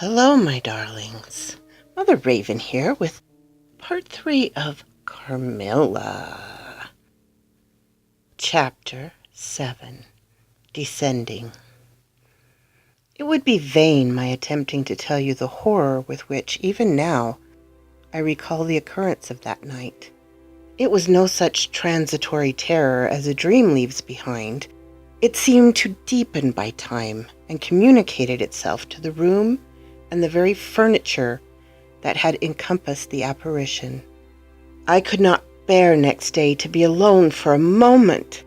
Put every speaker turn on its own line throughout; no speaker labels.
Hello, my darlings. Mother Raven here with part 3 of Carmilla. Chapter 7, Descending. It would be vain my attempting to tell you the horror with which, even now, I recall the occurrence of that night. It was no such transitory terror as a dream leaves behind. It seemed to deepen by time and communicated itself to the room and the very furniture that had encompassed the apparition. I could not bear next day to be alone for a moment.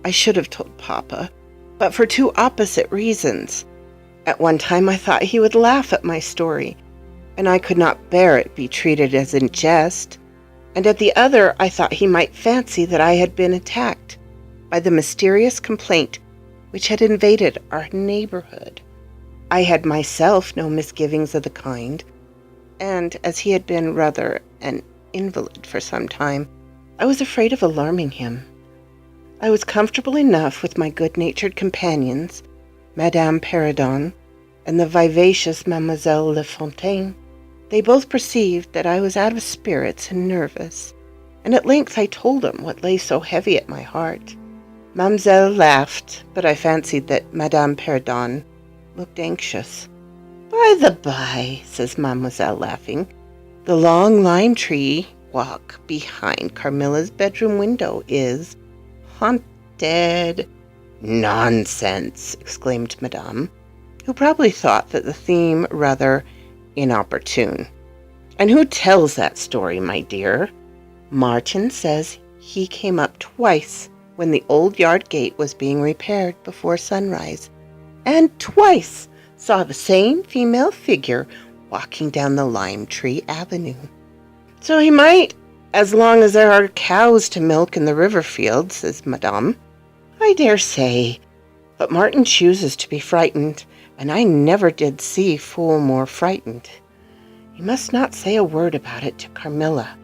I should have told Papa, but for two opposite reasons. At one time I thought he would laugh at my story, and I could not bear it be treated as in jest, and at the other I thought he might fancy that I had been attacked by the mysterious complaint which had invaded our neighborhood. I had myself no misgivings of the kind, and as he had been rather an invalid for some time, I was afraid of alarming him. I was comfortable enough with my good-natured companions, Madame Perrodon and the vivacious Mademoiselle Le Fontaine. They both perceived that I was out of spirits and nervous, and at length I told them what lay so heavy at my heart. Mademoiselle laughed, but I fancied that Madame Perrodon looked anxious. "By the by," says Mademoiselle, laughing, "the long lime tree walk behind Carmilla's bedroom window is haunted." "Nonsense!" exclaimed Madame, who probably thought that the theme rather inopportune. "And who tells that story, my dear?" "Martin says he came up twice when the old yard gate was being repaired before sunrise, and twice saw the same female figure walking down the lime tree avenue." "So he might, as long as there are cows to milk in the river field," says Madame. "I dare say, but Martin chooses to be frightened, and I never did see fool more frightened." "You must not say a word about it to Carmilla,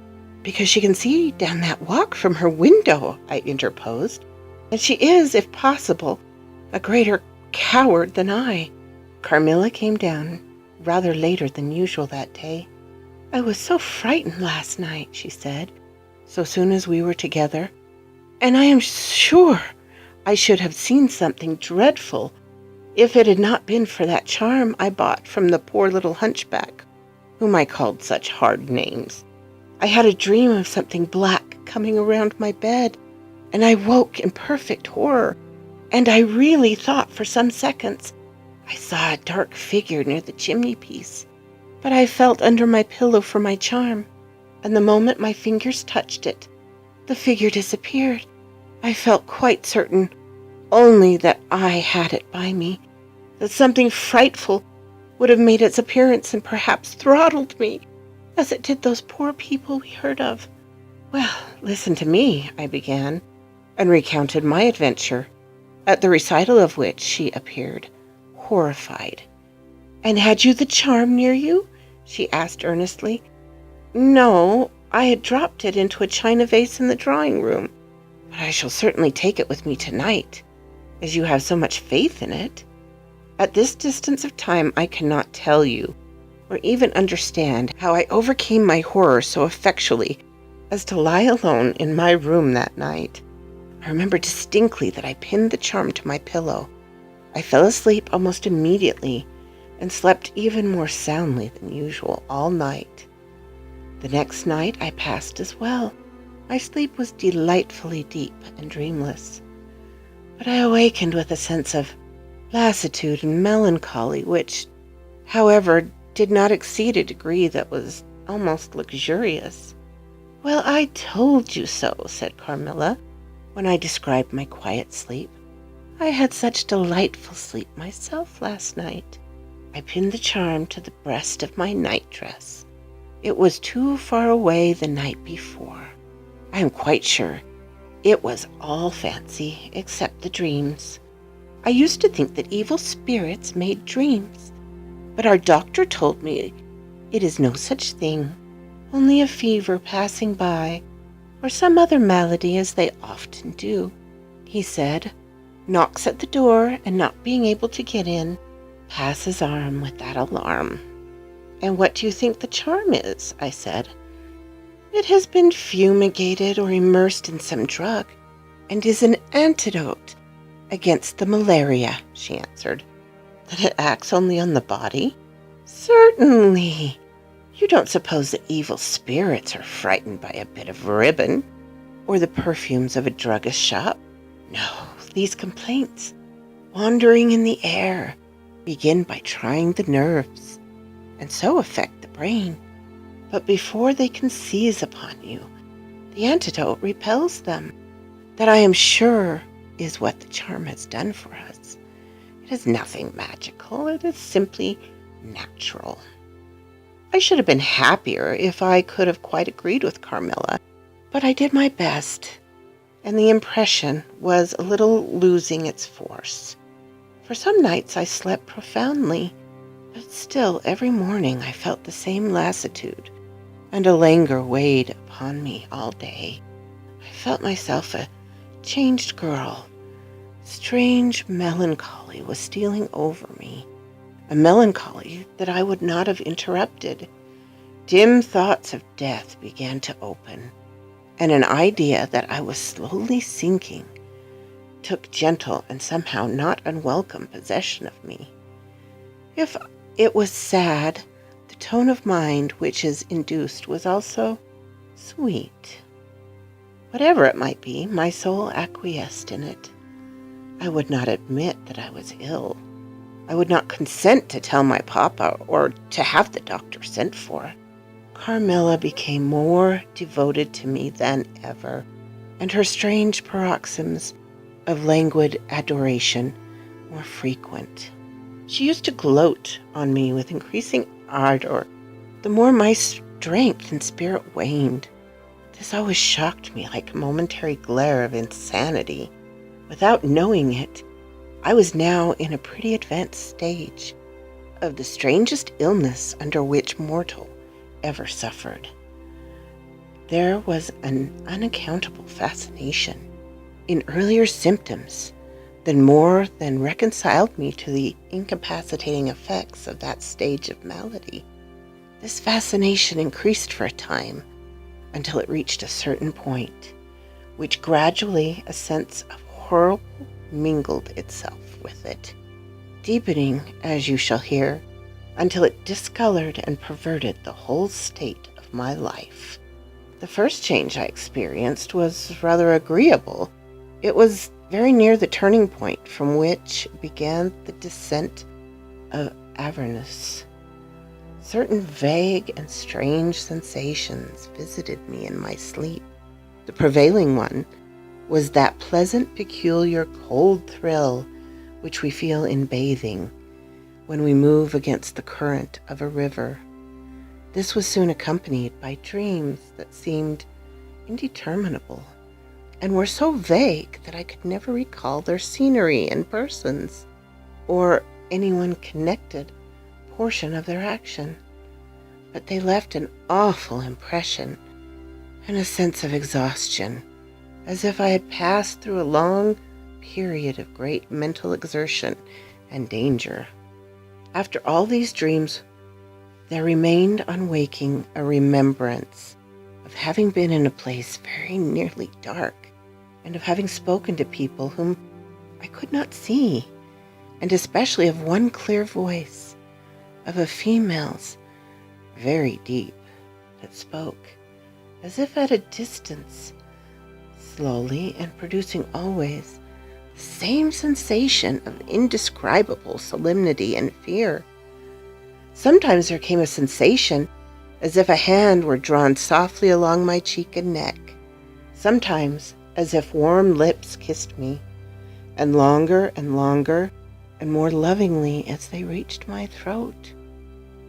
because she can see down that walk from her window," I interposed, "and she is, if possible, a greater coward than I." Carmilla came down rather later than usual that day. "I was so frightened last night," she said, so soon as we were together, "and I am sure I should have seen something dreadful if it had not been for that charm I bought from the poor little hunchback, whom I called such hard names. I had a dream of something black coming around my bed, and I woke in perfect horror, and I really thought for some seconds I saw a dark figure near the chimney-piece. But I felt under my pillow for my charm, and the moment my fingers touched it, the figure disappeared. I felt quite certain only that I had it by me, that something frightful would have made its appearance and perhaps throttled me, as it did those poor people we heard of." "Well, listen to me," I began, and recounted my adventure, at the recital of which she appeared horrified. "And had you the charm near you?" she asked earnestly. "No, I had dropped it into a china vase in the drawing-room, but I shall certainly take it with me tonight, as you have so much faith in it. At this distance of time I cannot tell you, or even understand, how I overcame my horror so effectually as to lie alone in my room that night. I remember distinctly that I pinned the charm to my pillow. I fell asleep almost immediately, and slept even more soundly than usual all night. The next night I passed as well. My sleep was delightfully deep and dreamless, but I awakened with a sense of lassitude and melancholy, which, however, did not exceed a degree that was almost luxurious. "Well, I told you so," said Carmilla, when I described my quiet sleep. "I had such delightful sleep myself last night. I pinned the charm to the breast of my nightdress. It was too far away the night before. I am quite sure it was all fancy, except the dreams. I used to think that evil spirits made dreams, but our doctor told me it is no such thing, only a fever passing by, or some other malady, as they often do. He said, knocks at the door, and not being able to get in, pass his arm with that alarm. "And what do you think the charm is?" I said. "It has been fumigated or immersed in some drug, and is an antidote against the malaria," she answered. "That it acts only on the body?" "Certainly. You don't suppose that evil spirits are frightened by a bit of ribbon, or the perfumes of a druggist's shop? No, these complaints, wandering in the air, begin by trying the nerves, and so affect the brain. But before they can seize upon you, the antidote repels them. That, I am sure, is what the charm has done for us. It is nothing magical. It is simply natural." I should have been happier if I could have quite agreed with Carmilla, but I did my best, and the impression was a little losing its force. For some nights I slept profoundly, but still every morning I felt the same lassitude, and a languor weighed upon me all day. I felt myself a changed girl. Strange melancholy was stealing over me, a melancholy that I would not have interrupted. Dim thoughts of death began to open, and an idea that I was slowly sinking took gentle and somehow not unwelcome possession of me. If it was sad, the tone of mind which is induced was also sweet. Whatever it might be, my soul acquiesced in it. I would not admit that I was ill. I would not consent to tell my papa or to have the doctor sent for. Carmilla became more devoted to me than ever, and her strange paroxysms of languid adoration more frequent. She used to gloat on me with increasing ardor the more my strength and spirit waned. This always shocked me like a momentary glare of insanity. Without knowing it, I was now in a pretty advanced stage of the strangest illness under which mortal ever suffered. There was an unaccountable fascination in earlier symptoms that more than reconciled me to the incapacitating effects of that stage of malady. This fascination increased for a time until it reached a certain point, which gradually a sense of horror mingled itself with it, deepening, as you shall hear, until it discolored and perverted the whole state of my life. The first change I experienced was rather agreeable. It was very near the turning point from which began the descent of avarice. Certain vague and strange sensations visited me in my sleep. The prevailing one was that pleasant, peculiar, cold thrill which we feel in bathing when we move against the current of a river. This was soon accompanied by dreams that seemed indeterminable and were so vague that I could never recall their scenery and persons, or anyone connected portion of their action. But they left an awful impression and a sense of exhaustion, as if I had passed through a long period of great mental exertion and danger. After all these dreams, there remained on waking a remembrance of having been in a place very nearly dark, and of having spoken to people whom I could not see, and especially of one clear voice, of a female's, very deep, that spoke, as if at a distance, slowly, and producing always the same sensation of indescribable solemnity and fear. Sometimes there came a sensation as if a hand were drawn softly along my cheek and neck, sometimes as if warm lips kissed me, and longer and more lovingly as they reached my throat.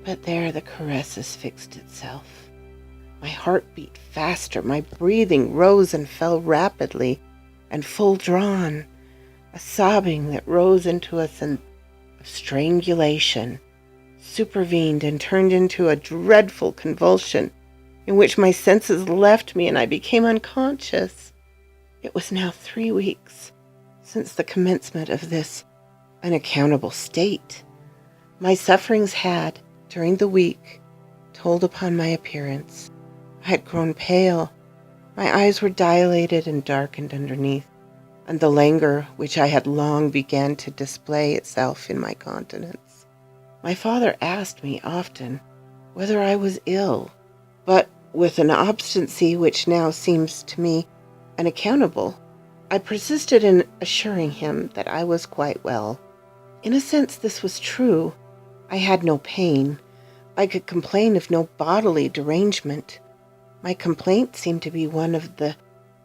But there the caresses fixed itself. My heart beat faster, my breathing rose and fell rapidly and full drawn, a sobbing that rose into a sense of strangulation supervened and turned into a dreadful convulsion in which my senses left me and I became unconscious. It was now 3 weeks since the commencement of this unaccountable state. My sufferings had, during the week, told upon my appearance. I had grown pale. My eyes were dilated and darkened underneath, and the languor which I had long began to display itself in my countenance. My father asked me often whether I was ill, but with an obstinacy which now seems to me unaccountable, I persisted in assuring him that I was quite well. In a sense, this was true. I had no pain. I could complain of no bodily derangement. My complaint seemed to be one of the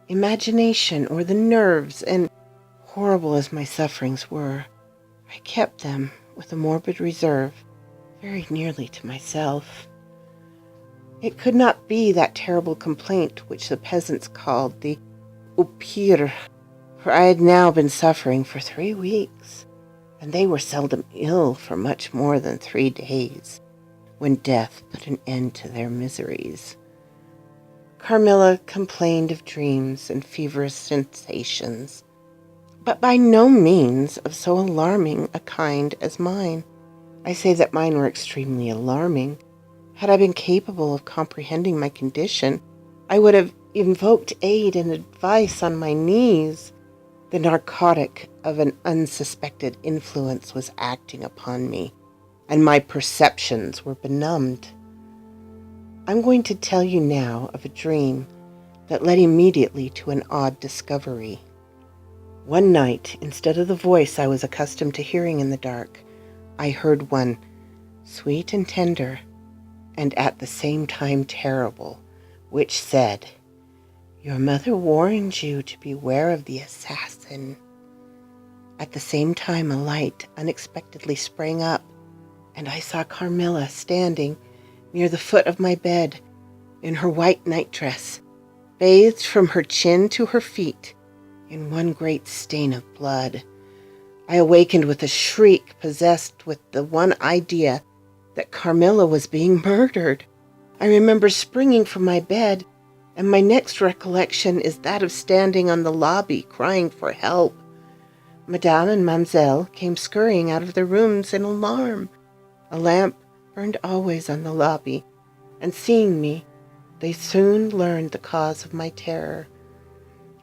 imagination or the nerves, and horrible as my sufferings were, I kept them, with a morbid reserve, very nearly to myself. It could not be that terrible complaint which the peasants called the upir, for I had now been suffering for 3 weeks, and they were seldom ill for much more than 3 days, when death put an end to their miseries. Carmilla complained of dreams and feverish sensations, but by no means of so alarming a kind as mine. I say that mine were extremely alarming. Had I been capable of comprehending my condition, I would have invoked aid and advice on my knees. The narcotic of an unsuspected influence was acting upon me, and my perceptions were benumbed. I'm going to tell you now of a dream that led immediately to an odd discovery. One night, instead of the voice I was accustomed to hearing in the dark, I heard one, sweet and tender, and at the same time terrible, which said, "Your mother warned you to beware of the assassin." At the same time, a light unexpectedly sprang up, and I saw Carmilla standing near the foot of my bed, in her white nightdress, bathed from her chin to her feet in one great stain of blood. I awakened with a shriek, possessed with the one idea that Carmilla was being murdered. I remember springing from my bed, and my next recollection is that of standing on the lobby crying for help. Madame and Mademoiselle came scurrying out of their rooms in alarm. A lamp burned always on the lobby, and seeing me, they soon learned the cause of my terror.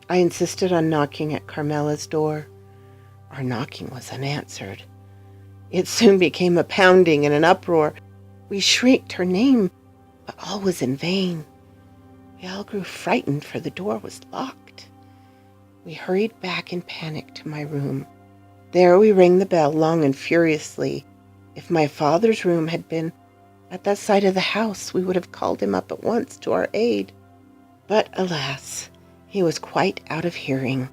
I insisted on knocking at Carmilla's door. Our knocking was unanswered. It soon became a pounding and an uproar. We shrieked her name, but all was in vain. We all grew frightened, for the door was locked. We hurried back in panic to my room. There we rang the bell long and furiously. If my father's room had been at that side of the house, we would have called him up at once to our aid. But alas, he was quite out of hearing,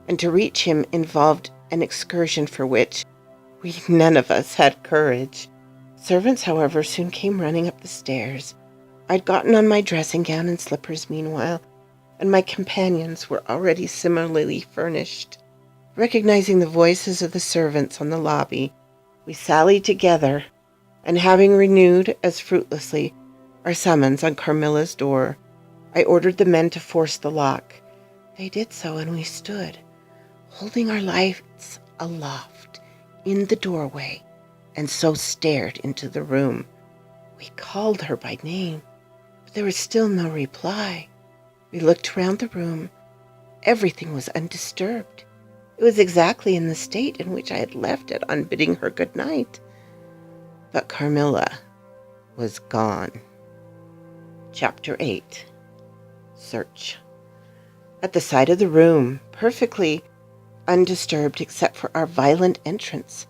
and to reach him involved an excursion for which we none of us had courage. Servants, however, soon came running up the stairs. I'd gotten on my dressing gown and slippers meanwhile, and my companions were already similarly furnished. Recognizing the voices of the servants on the lobby, we sallied together, and having renewed as fruitlessly our summons on Carmilla's door, I ordered the men to force the lock. They did so, and we stood, holding our lights aloft in the doorway, and so stared into the room. We called her by name, but there was still no reply. We looked around the room. Everything was undisturbed. It was exactly in the state in which I had left it on bidding her good night. But Carmilla was gone. Chapter 8. Search. At the side of the room, perfectly undisturbed except for our violent entrance,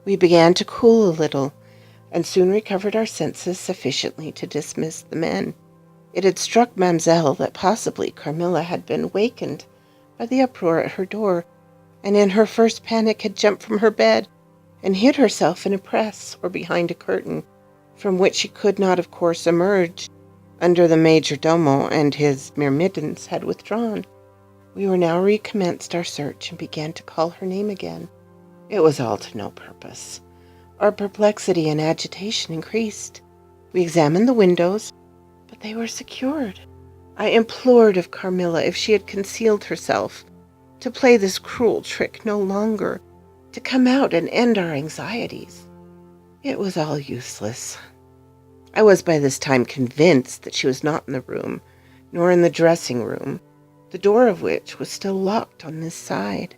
we began to cool a little, and soon recovered our senses sufficiently to dismiss the men. It had struck Mademoiselle that possibly Carmilla had been wakened by the uproar at her door, and in her first panic had jumped from her bed and hid herself in a press or behind a curtain, from which she could not, of course, emerge under the major domo and his myrmidons had withdrawn. We were now recommenced our search and began to call her name again. It was all to no purpose. Our perplexity and agitation increased. We examined the windows, but they were secured. I implored of Carmilla, if she had concealed herself, to play this cruel trick no longer, to come out and end our anxieties. It was all useless. I was by this time convinced that she was not in the room, nor in the dressing room, the door of which was still locked on this side.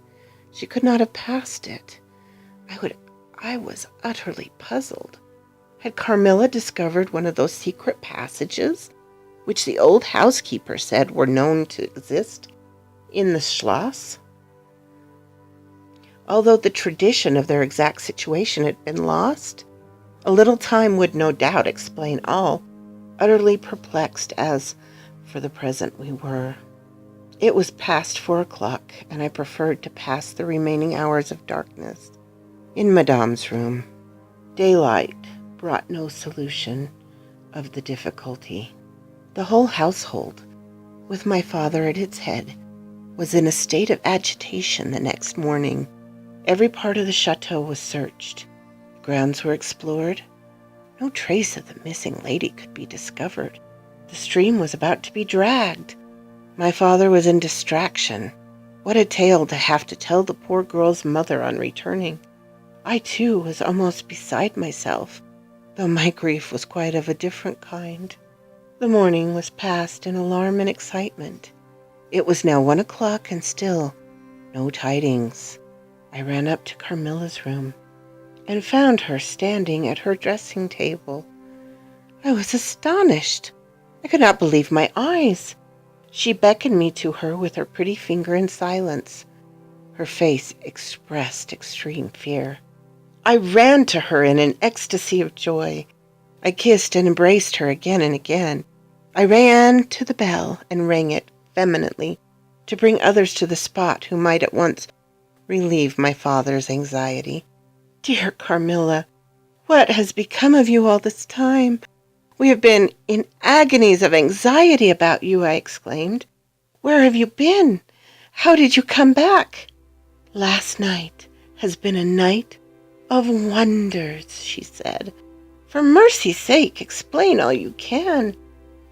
She could not have passed it. I was utterly puzzled. Had Carmilla discovered one of those secret passages which the old housekeeper said were known to exist in the Schloss? Although the tradition of their exact situation had been lost, a little time would no doubt explain all, utterly perplexed as, for the present, we were. It was past 4 o'clock, and I preferred to pass the remaining hours of darkness in Madame's room. Daylight brought no solution of the difficulty. The whole household, with my father at its head, was in a state of agitation the next morning. Every part of the chateau was searched. The grounds were explored. No trace of the missing lady could be discovered. The stream was about to be dragged. My father was in distraction. What a tale to have to tell the poor girl's mother on returning. I, too, was almost beside myself, though my grief was quite of a different kind. The morning was passed in alarm and excitement. It was now 1 o'clock, and still no tidings. I ran up to Carmilla's room and found her standing at her dressing table. I was astonished. I could not believe my eyes. She beckoned me to her with her pretty finger in silence. Her face expressed extreme fear. I ran to her in an ecstasy of joy. I kissed and embraced her again and again. I ran to the bell and rang it femininely to bring others to the spot who might at once relieve my father's anxiety. "Dear Carmilla, what has become of you all this time? We have been in agonies of anxiety about you," I exclaimed. "Where have you been? How did you come back?" "Last night has been a night of wonders," she said. "For mercy's sake, explain all you can."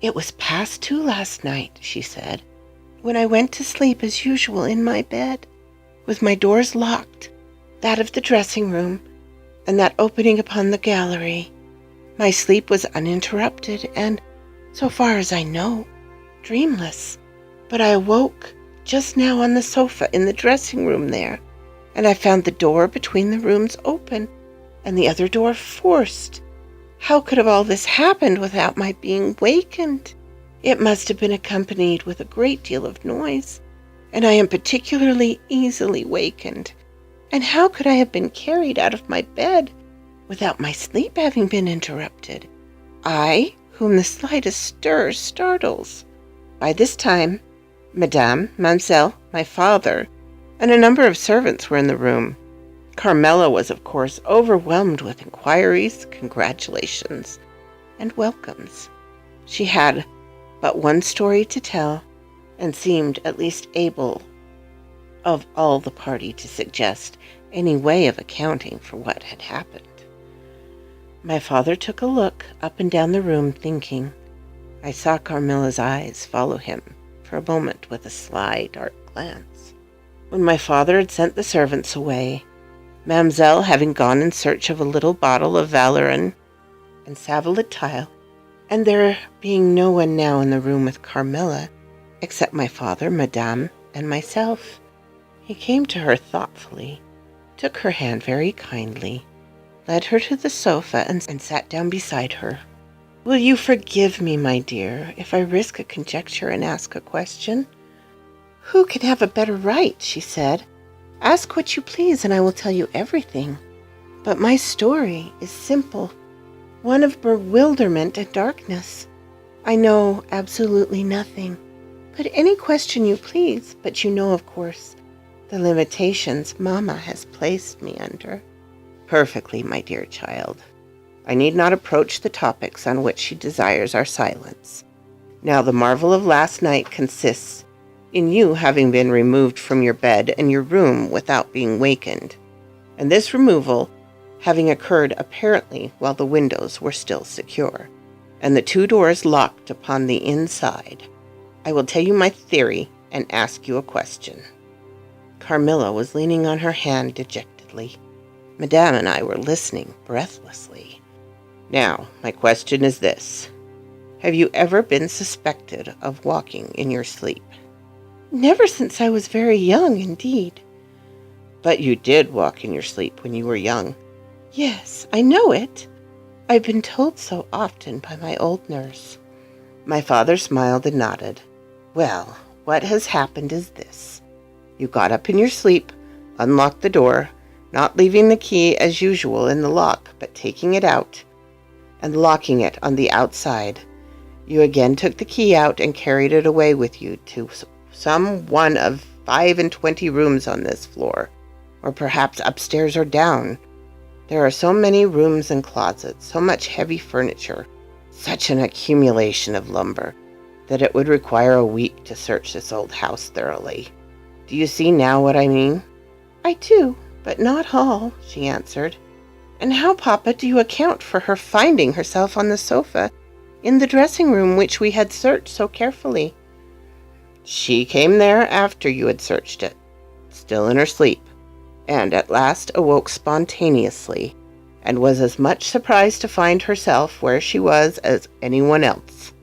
"It was past 2 last night," she said, "when I went to sleep as usual in my bed, with my doors locked, that of the dressing room, and that opening upon the gallery. My sleep was uninterrupted and, so far as I know, dreamless. But I awoke just now on the sofa in the dressing room there, and I found the door between the rooms open and the other door forced. How could have all this happened without my being wakened? It must have been accompanied with a great deal of noise, and I am particularly easily wakened. And how could I have been carried out of my bed without my sleep having been interrupted? I, whom the slightest stir startles." By this time, Madame, Mademoiselle, my father, and a number of servants were in the room. Carmilla was, of course, overwhelmed with inquiries, congratulations, and welcomes. She had but one story to tell, and seemed at least able of all the party to suggest any way of accounting for what had happened. My father took a look up and down the room, thinking. I saw Carmilla's eyes follow him for a moment with a sly, dark glance. When my father had sent the servants away, Mademoiselle having gone in search of a little bottle of Valerian and Savolatile, and there being no one now in the room with Carmilla, except my father, Madame, and myself, he came to her thoughtfully, took her hand very kindly, led her to the sofa, and sat down beside her. "Will you forgive me, my dear, if I risk a conjecture and ask a question?" "Who can have a better right?" she said. "Ask what you please, and I will tell you everything. But my story is simple, one of bewilderment and darkness. I know absolutely nothing. Put any question you please, but you know, of course, the limitations Mamma has placed me under." "Perfectly, my dear child. I need not approach the topics on which she desires our silence. Now, the marvel of last night consists in you having been removed from your bed and your room without being wakened, and this removal having occurred apparently while the windows were still secure, and the 2 doors locked upon the inside. I will tell you my theory and ask you a question." Carmilla was leaning on her hand dejectedly. Madame and I were listening breathlessly. Now, my question is this. Have you ever been suspected of walking in your sleep? Never since I was very young, indeed. But you did walk in your sleep when you were young. Yes, I know it. I've been told so often by my old nurse. My father smiled and nodded. Well, what has happened is this. You got up in your sleep, unlocked the door, not leaving the key as usual in the lock, but taking it out and locking it on the outside. You again took the key out and carried it away with you to some one of 25 rooms on this floor, or perhaps upstairs or down. There are so many rooms and closets, so much heavy furniture, such an accumulation of lumber, that it would require a week to search this old house thoroughly. Do you see now what I mean? I do, but not all, she answered. And how, Papa, do you account for her finding herself on the sofa in the dressing room which we had searched so carefully? She came there after you had searched it, still in her sleep, and at last awoke spontaneously, and was as much surprised to find herself where she was as anyone else.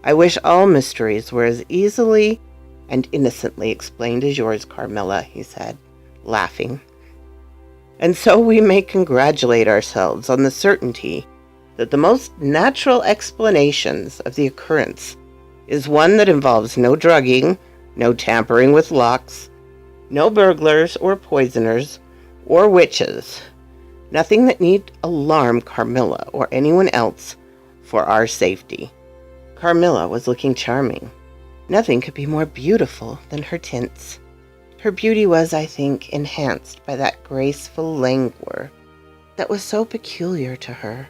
I wish all mysteries were as easily and innocently explained as yours, Carmilla, he said, laughing. And so we may congratulate ourselves on the certainty that the most natural explanations of the occurrence is one that involves no drugging, no tampering with locks, no burglars or poisoners or witches, nothing that need alarm Carmilla or anyone else for our safety. Carmilla was looking charming. Nothing could be more beautiful than her tints. Her beauty was, I think, enhanced by that graceful languor that was so peculiar to her.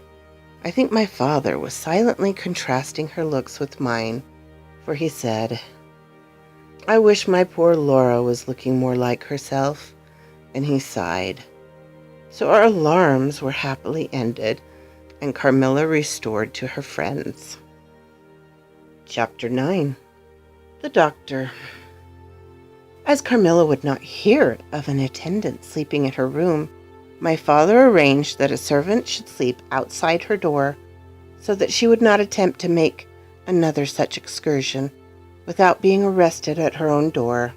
I think my father was silently contrasting her looks with mine, for he said, I wish my poor Laura was looking more like herself, and he sighed. So our alarms were happily ended, and Carmilla restored to her friends. Chapter 9. The Doctor. As Carmilla would not hear of an attendant sleeping in her room, my father arranged that a servant should sleep outside her door, so that she would not attempt to make another such excursion without being arrested at her own door.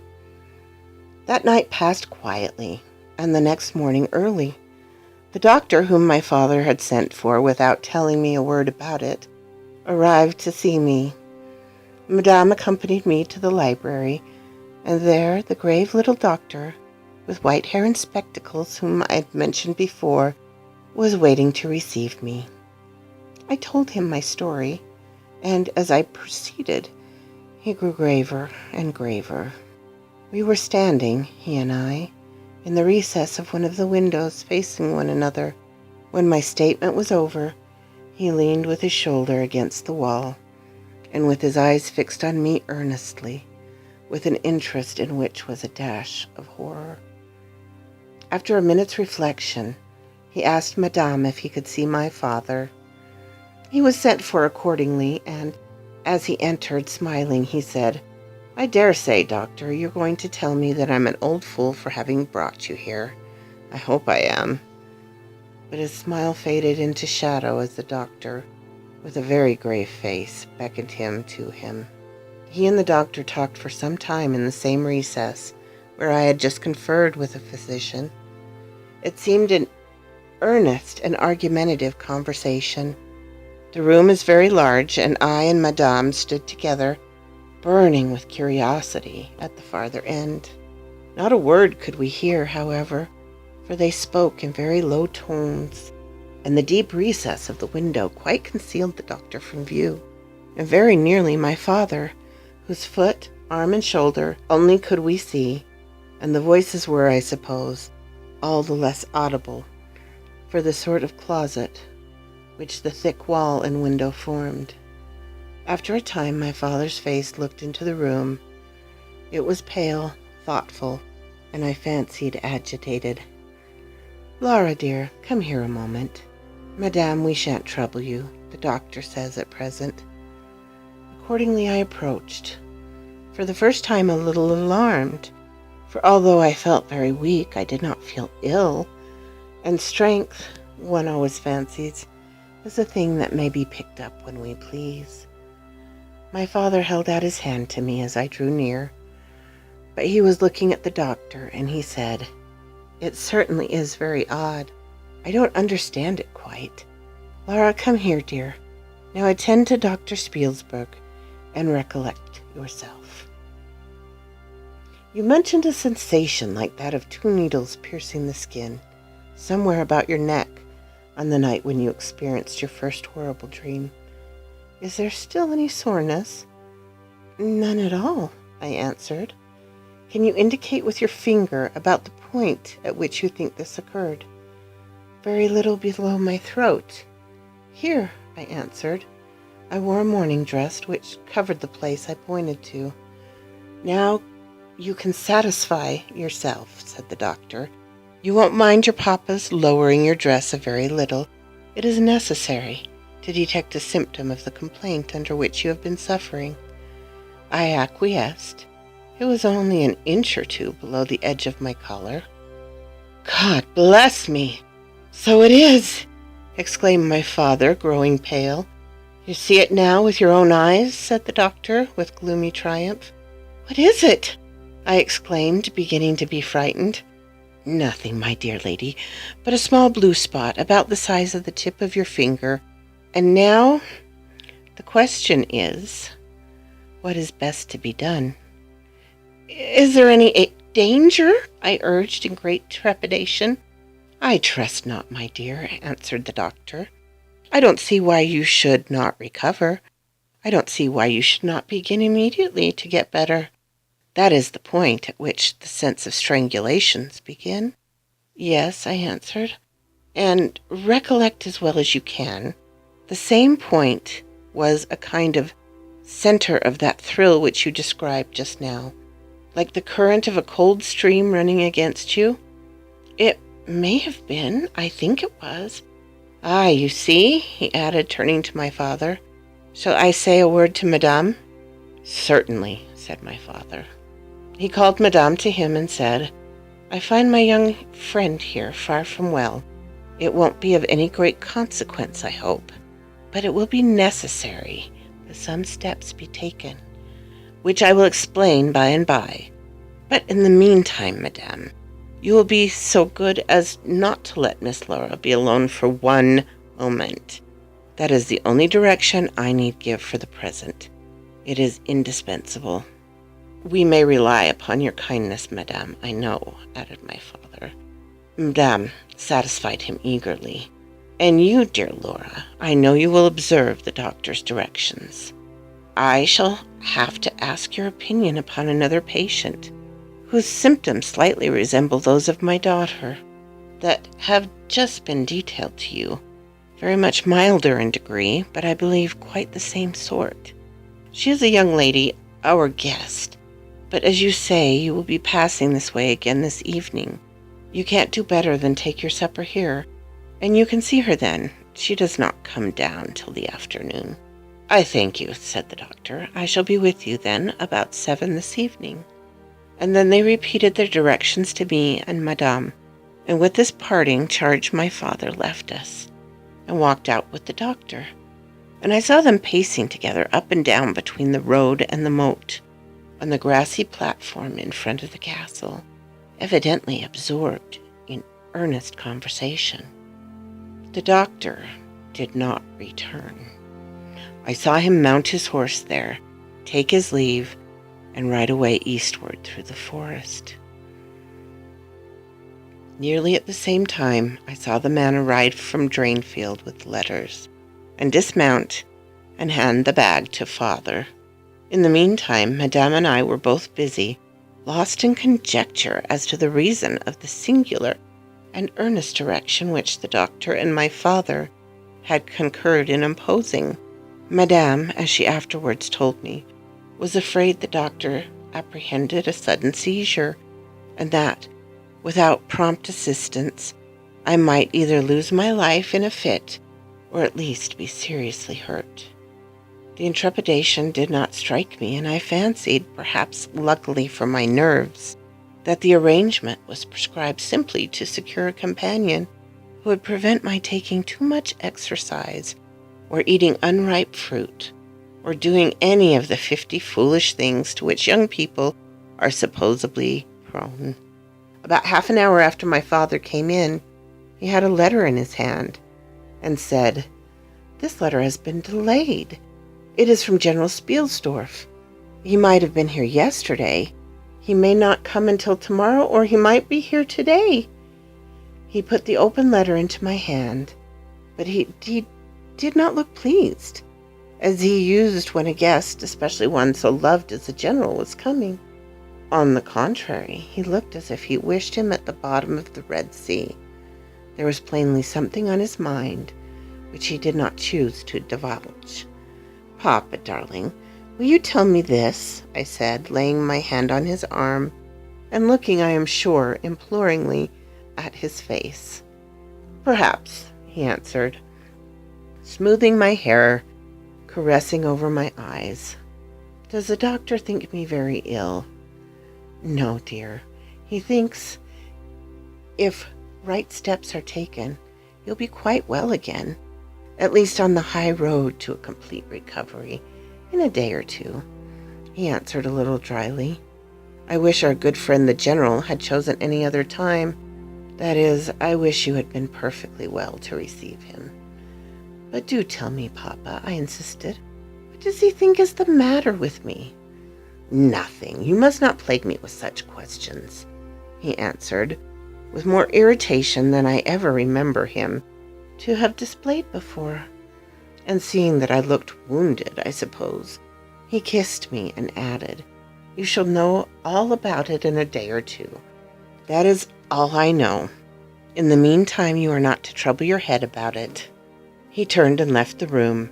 That night passed quietly, and the next morning early. The doctor, whom my father had sent for without telling me a word about it, arrived to see me. Madame accompanied me to the library, and there the grave little doctor, with white hair and spectacles, whom I had mentioned before, was waiting to receive me. I told him my story, and as I proceeded, he grew graver and graver. We were standing, he and I, in the recess of one of the windows facing one another. When my statement was over, he leaned with his shoulder against the wall, and with his eyes fixed on me earnestly, with an interest in which was a dash of horror. After a minute's reflection, he asked Madame if he could see my father. He was sent for accordingly, and as he entered, smiling, he said, I dare say, Doctor, you're going to tell me that I'm an old fool for having brought you here. I hope I am. But his smile faded into shadow as the doctor, with a very grave face, beckoned him to him. He and the doctor talked for some time in the same recess where I had just conferred with a physician. It seemed an earnest and argumentative conversation. The room is very large, and I and Madame stood together, burning with curiosity at the farther end. Not a word could we hear, however, for they spoke in very low tones, and the deep recess of the window quite concealed the doctor from view, and very nearly my father, whose foot, arm, and shoulder only could we see, and the voices were, I suppose, all the less audible for the sort of closet which the thick wall and window formed. After a time, my father's face looked into the room. It was pale, thoughtful, and I fancied agitated. Laura, dear, come here a moment. Madame, we shan't trouble you, the doctor says at present. Accordingly, I approached, for the first time a little alarmed, for although I felt very weak, I did not feel ill, And strength, one always fancies, is a thing that may be picked up when we please. My father held out his hand to me as I drew near, but he was looking at the doctor, and he said, "It certainly is very odd. I don't understand it quite. Laura, come here, dear. Now attend to Dr. Spielsberg and recollect yourself. You mentioned a sensation like that of 2 needles piercing the skin, somewhere about your neck, on the night when you experienced your first horrible dream. Is there still any soreness?" "None at all," I answered. "Can you indicate with your finger about the point at which you think this occurred?" "Very little below my throat." "Here," I answered. I wore a morning dress which covered the place I pointed to. "Now you can satisfy yourself," said the doctor. "You won't mind your papa's lowering your dress a very little. It is necessary to detect a symptom of the complaint under which you have been suffering." I acquiesced. It was only an inch or 2 below the edge of my collar. "God bless me! So it is!" exclaimed my father, growing pale. "You see it now with your own eyes?" said the doctor, with gloomy triumph. "What is it?" I exclaimed, beginning to be frightened. "Nothing, my dear lady, but a small blue spot about the size of the tip of your finger. And now, the question is, what is best to be done?" "Is there any danger?" I urged in great trepidation. "I trust not, my dear," answered the doctor. "I don't see why you should not recover. I don't see why you should not begin immediately to get better. That is the point at which the sense of strangulations begin." "Yes," I answered, "and recollect as well as you can. The same point was a kind of center of that thrill which you described just now, like the current of a cold stream running against you." "It may have been. I think it was." "Ah, you see," he added, turning to my father. "Shall I say a word to Madame?" "Certainly," said my father. He called Madame to him and said, "I find my young friend here far from well. It won't be of any great consequence, I hope, but it will be necessary that some steps be taken, which I will explain by and by. But in the meantime, Madame, you will be so good as not to let Miss Laura be alone for 1 moment. That is the only direction I need give for the present. It is indispensable." "We may rely upon your kindness, Madame, I know," added my father. Madame satisfied him eagerly. "And you, dear Laura, I know you will observe the doctor's directions. I shall have to ask your opinion upon another patient, whose symptoms slightly resemble those of my daughter, that have just been detailed to you. Very much milder in degree, but I believe quite the same sort. She is a young lady, our guest, but as you say, you will be passing this way again this evening. You can't do better than take your supper here, and you can see her then. She does not come down till the afternoon." "I thank you," said the doctor. "I shall be with you, then, about 7 this evening." And then they repeated their directions to me and Madame, and with this parting charge my father left us, and walked out with the doctor, and I saw them pacing together up and down between the road and the moat, on the grassy platform in front of the castle, evidently absorbed in earnest conversation. The doctor did not return. I saw him mount his horse there, take his leave, and ride away eastward through the forest. Nearly at the same time, I saw the man arrive from Drainfield with letters, and dismount and hand the bag to father. In the meantime, Madame and I were both busy, lost in conjecture as to the reason of the singular and earnest direction which the doctor and my father had concurred in imposing. Madame, as she afterwards told me, was afraid the doctor apprehended a sudden seizure, and that, without prompt assistance, I might either lose my life in a fit, or at least be seriously hurt. The intrepidation did not strike me, and I fancied, perhaps luckily for my nerves, that the arrangement was prescribed simply to secure a companion who would prevent my taking too much exercise or eating unripe fruit or doing any of the 50 foolish things to which young people are supposedly prone. About half an hour after my father came in, he had a letter in his hand and said, "This letter has been delayed. It is from General Spielsdorf. He might have been here yesterday. He may not come until tomorrow, or he might be here today." He put the open letter into my hand, but he did not look pleased, as he used when a guest, especially one so loved as the general, was coming. On the contrary, he looked as if he wished him at the bottom of the Red Sea. There was plainly something on his mind which he did not choose to divulge. "Papa, darling, will you tell me this?" I said, laying my hand on his arm and looking, I am sure, imploringly at his face. "Perhaps," he answered, smoothing my hair, caressing over my eyes. "Does the doctor think me very ill?" "No, dear. He thinks if right steps are taken, you'll be quite well again, at least on the high road to a complete recovery, in a day or two," he answered a little dryly. "I wish our good friend the General had chosen any other time. That is, I wish you had been perfectly well to receive him." "But do tell me, Papa," I insisted. "What does he think is the matter with me?" "Nothing. You must not plague me with such questions," he answered, with more irritation than I ever remember him to have displayed before. And seeing that I looked wounded, I suppose, he kissed me and added, "You shall know all about it in a day or two. That is all I know. In the meantime, you are not to trouble your head about it." He turned and left the room,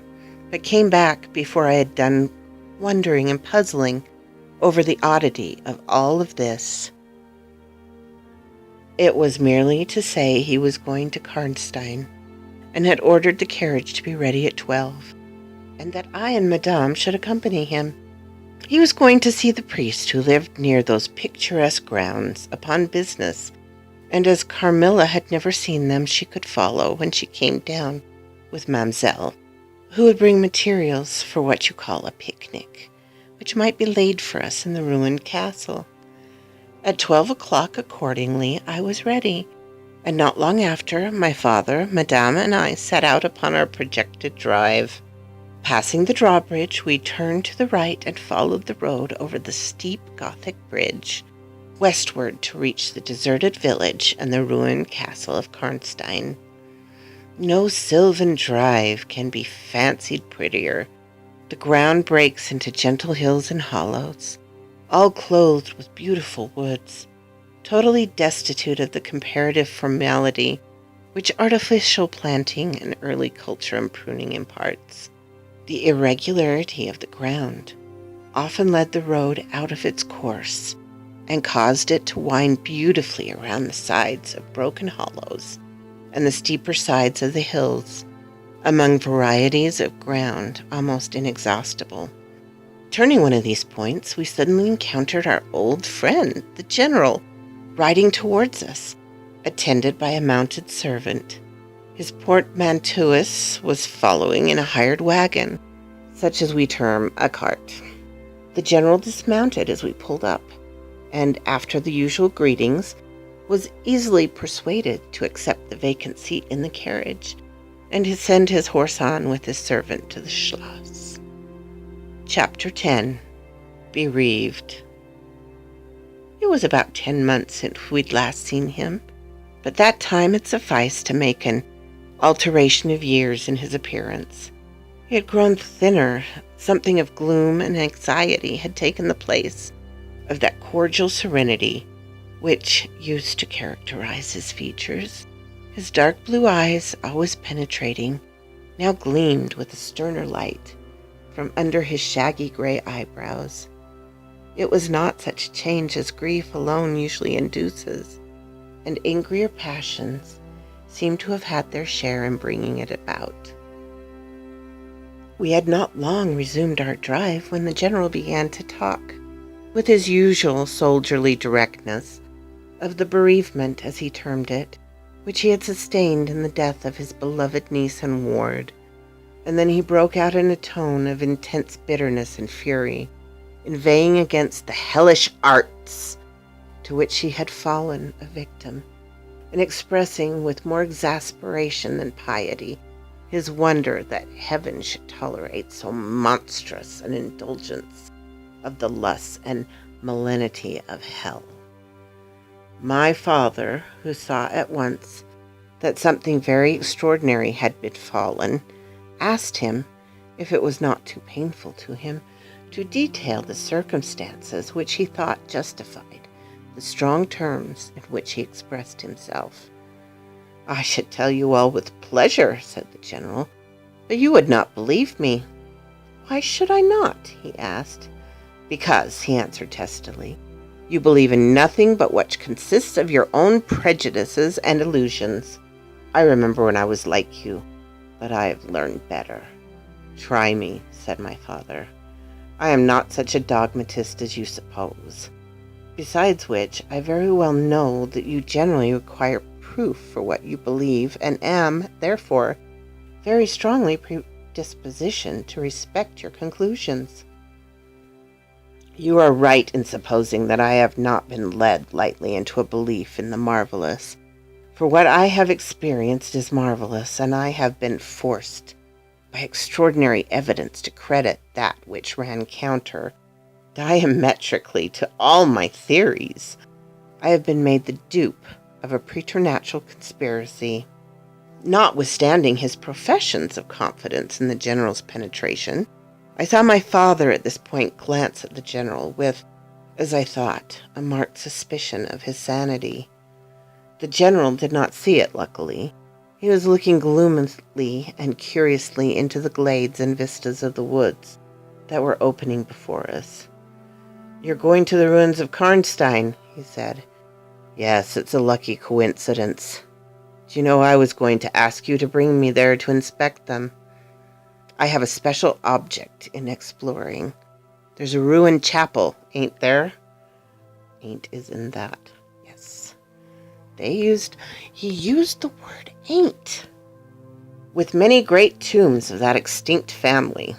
but came back before I had done wondering and puzzling over the oddity of all of this. It was merely to say he was going to Karnstein, and had ordered the carriage to be ready at 12, and that I and Madame should accompany him. He was going to see the priest who lived near those picturesque grounds upon business, and as Carmilla had never seen them, she could follow when she came down with Mamselle, who would bring materials for what you call a picnic, which might be laid for us in the ruined castle. At 12 o'clock, accordingly, I was ready, and not long after, my father, Madame, and I set out upon our projected drive. Passing the drawbridge, we turned to the right and followed the road over the steep Gothic bridge, westward to reach the deserted village and the ruined castle of Karnstein. No sylvan drive can be fancied prettier. The ground breaks into gentle hills and hollows, all clothed with beautiful woods, totally destitute of the comparative formality which artificial planting and early culture and pruning imparts. The irregularity of the ground often led the road out of its course and caused it to wind beautifully around the sides of broken hollows and the steeper sides of the hills, among varieties of ground almost inexhaustible. Turning one of these points, we suddenly encountered our old friend, the General, riding towards us, attended by a mounted servant. His portmanteaus was following in a hired wagon, such as we term a cart. The General dismounted as we pulled up, and after the usual greetings, was easily persuaded to accept the vacant seat in the carriage, and to send his horse on with his servant to the Schloss. Chapter 10. Bereaved. It was about 10 months since we'd last seen him, but that time had sufficed to make an alteration of years in his appearance. He had grown thinner. Something of gloom and anxiety had taken the place of that cordial serenity which used to characterize his features. His dark blue eyes, always penetrating, now gleamed with a sterner light from under his shaggy gray eyebrows. It was not such a change as grief alone usually induces, and angrier passions seemed to have had their share in bringing it about. We had not long resumed our drive when the General began to talk, with his usual soldierly directness, of the bereavement, as he termed it, which he had sustained in the death of his beloved niece and ward. And then he broke out in a tone of intense bitterness and fury, inveighing against the hellish arts to which he had fallen a victim, and expressing with more exasperation than piety his wonder that heaven should tolerate so monstrous an indulgence of the lusts and malignity of hell. My father, who saw at once that something very extraordinary had befallen, asked him, if it was not too painful to him, to detail the circumstances which he thought justified the strong terms in which he expressed himself. "I should tell you all with pleasure," said the general, "but you would not believe me." "Why should I not?" he asked. "Because," he answered testily, "you believe in nothing but what consists of your own prejudices and illusions. I remember when I was like you, but I have learned better." "Try me," said my father. "I am not such a dogmatist as you suppose. Besides which, I very well know that you generally require proof for what you believe, and am, therefore, very strongly predispositioned to respect your conclusions." "You are right in supposing that I have not been led lightly into a belief in the marvelous, for what I have experienced is marvelous, and I have been forced by extraordinary evidence to credit that which ran counter diametrically to all my theories. I have been made the dupe of a preternatural conspiracy." Notwithstanding his professions of confidence in the general's penetration, I saw my father at this point glance at the general with, as I thought, a marked suspicion of his sanity. The general did not see it, luckily. He was looking gloomily and curiously into the glades and vistas of the woods that were opening before us. "You're going to the ruins of Karnstein," he said. "Yes, it's a lucky coincidence. Do you know I was going to ask you to bring me there to inspect them? I have a special object in exploring. There's a ruined chapel, ain't there?" "Ain't is in that, yes." He used the word ain't. "With many great tombs of that extinct family."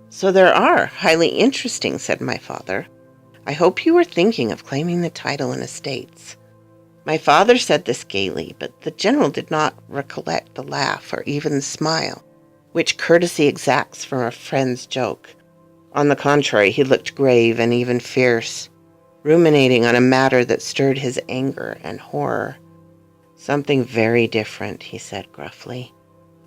"So there are. Highly interesting," said my father. "I hope you were thinking of claiming the title and estates." My father said this gaily, but the general did not recollect the laugh or even the smile which courtesy exacts from a friend's joke. On the contrary, he looked grave and even fierce, ruminating on a matter that stirred his anger and horror. "Something very different," he said gruffly.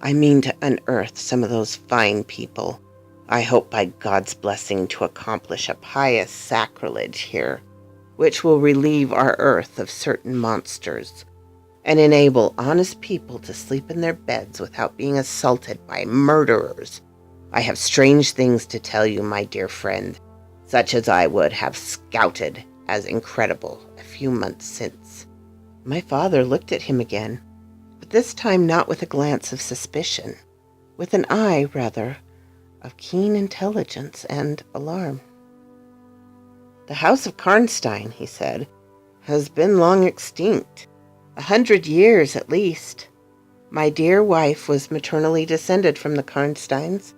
"I mean to unearth some of those fine people. I hope by God's blessing to accomplish a pious sacrilege here, which will relieve our earth of certain monsters, and enable honest people to sleep in their beds without being assaulted by murderers. I have strange things to tell you, my dear friend, such as I would have scouted as incredible a few months since." My father looked at him again, but this time not with a glance of suspicion, with an eye, rather, of keen intelligence and alarm. "The house of Karnstein," he said, "has been long extinct, 100 years at least. My dear wife was maternally descended from the Karnsteins,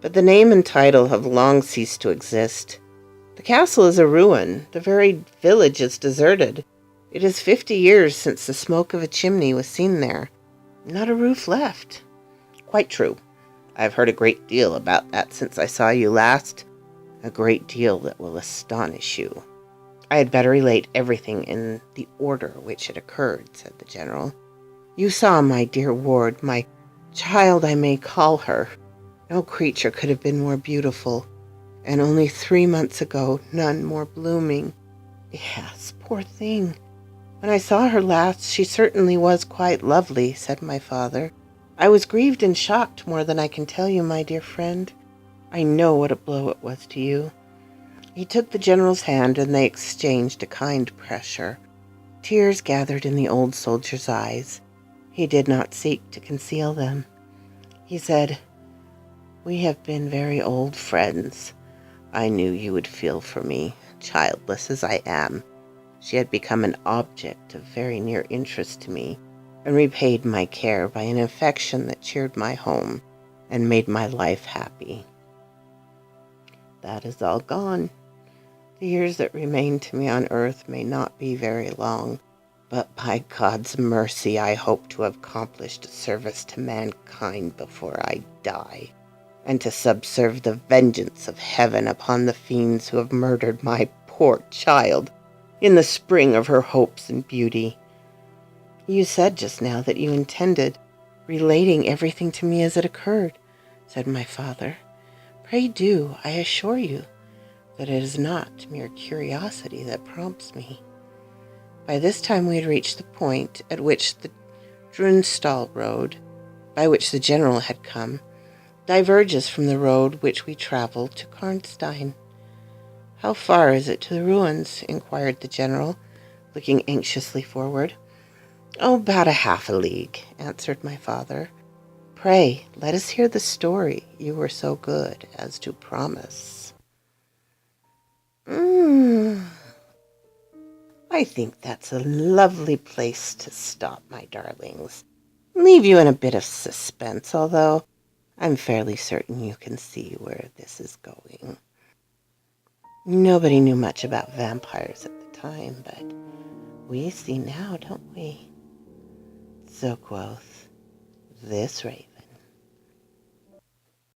but the name and title have long ceased to exist. The castle is a ruin. The very village is deserted. It is 50 years since the smoke of a chimney was seen there. Not a roof left." "Quite true. I've heard a great deal about that since I saw you last. A great deal that will astonish you. I had better relate everything in the order which it occurred," said the general. "You saw my dear ward, my child I may call her. No creature could have been more beautiful, and only 3 months ago none more blooming. Yes, poor thing. When I saw her last, she certainly was quite lovely," said my father. "I was grieved and shocked more than I can tell you, my dear friend. I know what a blow it was to you." He took the general's hand, and they exchanged a kind pressure. Tears gathered in the old soldier's eyes. He did not seek to conceal them. He said, "We have been very old friends. I knew you would feel for me, childless as I am, She had become an object of very near interest to me, and repaid my care by an affection that cheered my home and made my life happy. That is all gone. The years that remain to me on earth may not be very long, but by God's mercy I hope to have accomplished a service to mankind before I die, and to subserve the vengeance of heaven upon the fiends who have murdered my poor child in the spring of her hopes and beauty. You said just now that you intended relating everything to me as it occurred, said my father. Pray do, I assure you, that it is not mere curiosity that prompts me. By this time we had reached the point at which the Drunstall road, by which the general had come, diverges from the road which we travelled to Karnstein. How far is it to the ruins? Inquired the general, looking anxiously forward. Oh, about half a league, answered my father. Pray, let us hear the story you were so good as to promise. I think that's a lovely place to stop, my darlings. Leave you in a bit of suspense, although I'm fairly certain you can see where this is going. Nobody knew much about vampires at the time, but we see now, don't we? So quoth this raven.